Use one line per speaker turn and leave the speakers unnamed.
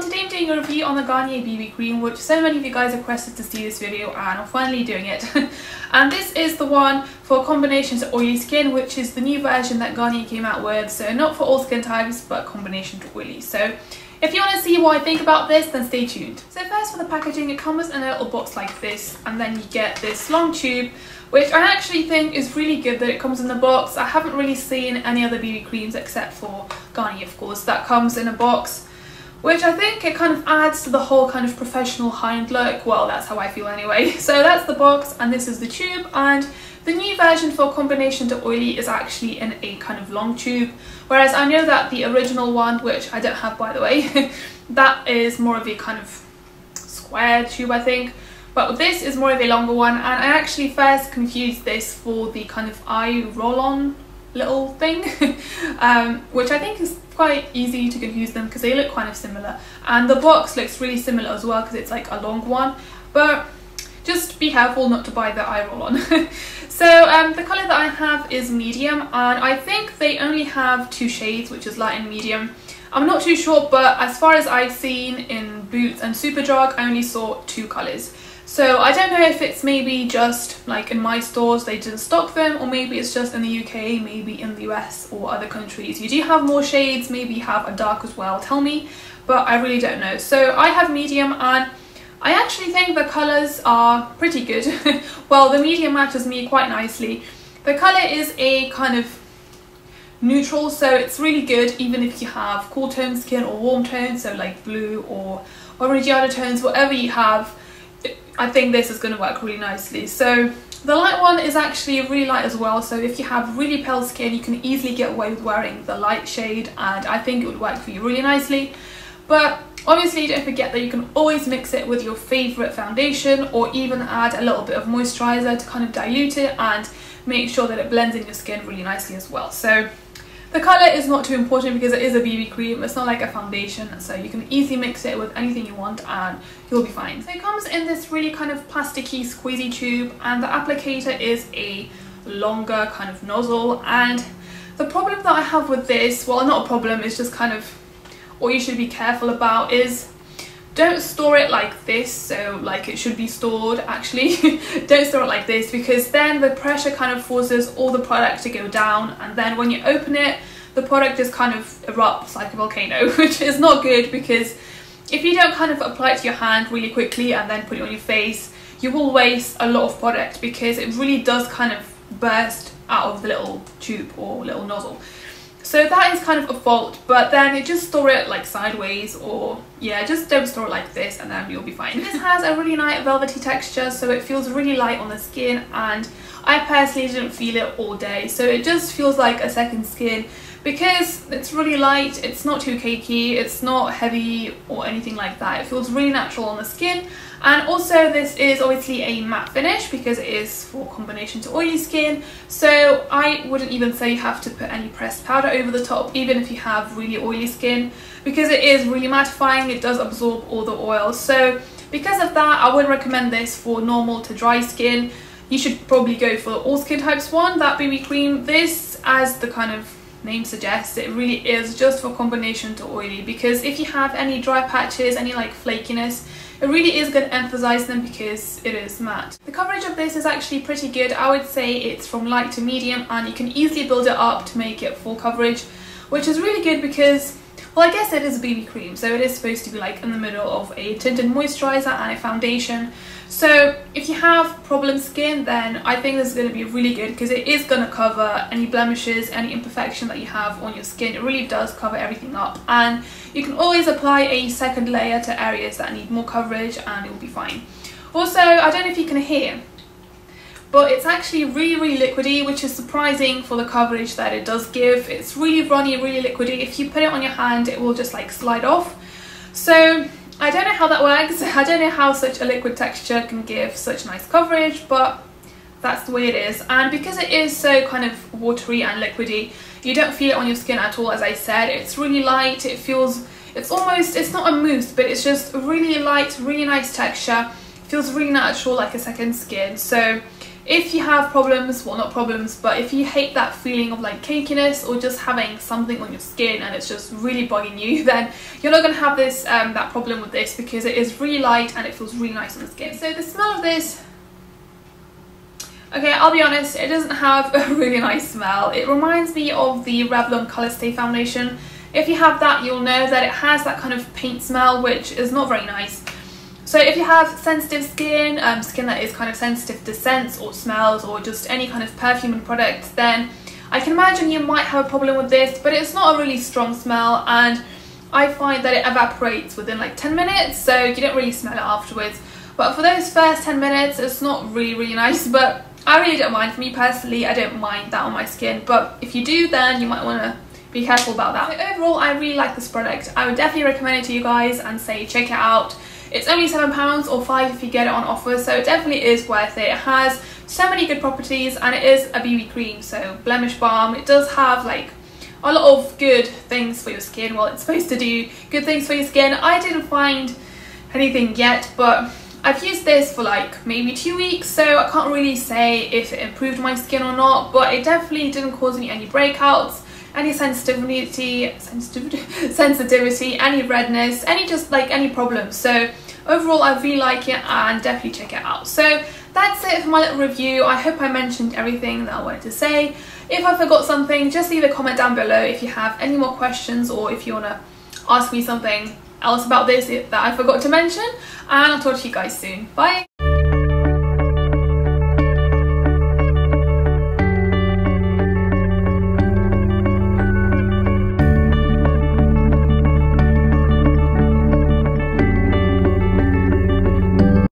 today I'm doing a review on the Garnier BB cream, which so many of you guys requested to see this video, and I'm finally doing it. And this is the one for combination to oily skin, which is the new version that Garnier came out with, so not for all skin types but combination to oily. So if you want to see what I think about this, then stay tuned. So first, for the packaging, it comes in a little box like this, and then you get this long tube, which I actually think is really good that it comes in the box. I haven't really seen any other BB creams except for Garnier, of course, that comes in a box, which I think it kind of adds to the whole kind of professional high-end look. Well, that's how I feel anyway. So that's the box, and this is the tube, and the new version for combination to oily is actually in a kind of long tube, whereas I know that the original one, which I don't have by the way, that is more of a kind of square tube, I think. But this is more of a longer one, and I actually first confused this for the kind of eye roll-on little thing, which I think is quite easy to confuse them because they look kind of similar, and the box looks really similar as well because it's like a long one, but just be careful not to buy the eye roll-on. So the colour that I have is medium, and I think they only have two shades, which is light and medium. I'm not too sure, but as far as I've seen in Boots and Superdrug, I only saw two colours. So I don't know if it's maybe just like in my stores they didn't stock them, or maybe it's just in the UK, maybe in the US or other countries you do have more shades, maybe you have a dark as well, tell me, but I really don't know. So I have medium, and I actually think the colours are pretty good. Well, the medium matches me quite nicely. The colour is a kind of neutral, so it's really good even if you have cool tone skin or warm tone, so like blue or orangey undertones, whatever you have. I think this is going to work really nicely. So the light one is actually really light as well, so if you have really pale skin you can easily get away with wearing the light shade, and I think it would work for you really nicely. But obviously don't forget that you can always mix it with your favourite foundation, or even add a little bit of moisturiser to kind of dilute it and make sure that it blends in your skin really nicely as well. So the colour is not too important because it is a BB cream, it's not like a foundation, so you can easily mix it with anything you want and you'll be fine. So it comes in this really kind of plasticky squeezy tube, and the applicator is a longer kind of nozzle. And the problem that I have with this, well, not a problem, it's just kind of what you should be careful about is don't store it like this, so like it should be stored actually. Don't store it like this, because then the pressure kind of forces all the product to go down, and then when you open it the product just kind of erupts like a volcano, which is not good, because if you don't kind of apply it to your hand really quickly and then put it on your face, you will waste a lot of product because it really does kind of burst out of the little tube or little nozzle. So that is kind of a fault, but then you just store it like sideways, or yeah, just don't store it like this and then you'll be fine. This has a really nice velvety texture, so it feels really light on the skin, and I personally didn't feel it all day, so it just feels like a second skin because it's really light, it's not too cakey, it's not heavy or anything like that. It feels really natural on the skin. And also this is obviously a matte finish because it is for combination to oily skin, so I wouldn't even say you have to put any pressed powder over the top even if you have really oily skin, because it is really mattifying, it does absorb all the oil. So because of that, I would recommend this for normal to dry skin. You should probably go for the all skin types one, that BB cream. This, as the kind of name suggests, it really is just for combination to oily, because if you have any dry patches, any like flakiness, it really is going to emphasize them because it is matte. The coverage of this is actually pretty good. I would say it's from light to medium, and you can easily build it up to make it full coverage, which is really good because, well, I guess it is a BB cream, so it is supposed to be like in the middle of a tinted moisturiser and a foundation. So if you have problem skin, then I think this is going to be really good because it is going to cover any blemishes, any imperfection that you have on your skin. It really does cover everything up, and you can always apply a second layer to areas that need more coverage and it will be fine. Also, I don't know if you can hear, but it's actually really liquidy, which is surprising for the coverage that it does give. It's really runny, really liquidy. If you put it on your hand it will just like slide off. So I don't know how that works. I don't know how such a liquid texture can give such nice coverage, but that's the way it is. And because it is so kind of watery and liquidy, you don't feel it on your skin at all. As I said, it's really light, it feels, it's almost, it's not a mousse, but it's just really light, really nice texture. It feels really natural, like a second skin. So if you have problems, well not problems, but if you hate that feeling of like cakiness or just having something on your skin and it's just really bugging you, then you're not going to have this that problem with this, because it is really light and it feels really nice on the skin. So the smell of this, okay, I'll be honest, it doesn't have a really nice smell. It reminds me of the Revlon Colour Stay foundation. If you have that, you'll know that it has that kind of paint smell, which is not very nice. So if you have sensitive skin, skin that is kind of sensitive to scents or smells or just any kind of perfuming products, then I can imagine you might have a problem with this, but it's not a really strong smell, and I find that it evaporates within like 10 minutes, so you don't really smell it afterwards. But for those first 10 minutes, it's not really nice, but I really don't mind. For me personally, I don't mind that on my skin, but if you do, then you might want to be careful about that. So overall, I really like this product. I would definitely recommend it to you guys and say check it out. It's only £7 or £5 if you get it on offer, so it definitely is worth it. It has so many good properties and it is a BB cream, so blemish balm. It does have like a lot of good things for your skin. Well, it's supposed to do good things for your skin. I didn't find anything yet, but I've used this for like maybe 2 weeks, so I can't really say if it improved my skin or not, but it definitely didn't cause me any breakouts, any sensitivity, any redness, any problems. So overall, I really like it and definitely check it out. So that's it for my little review. I hope I mentioned everything that I wanted to say. If I forgot something, just leave a comment down below if you have any more questions, or if you want to ask me something else about this that I forgot to mention, and I'll talk to you guys soon. Bye!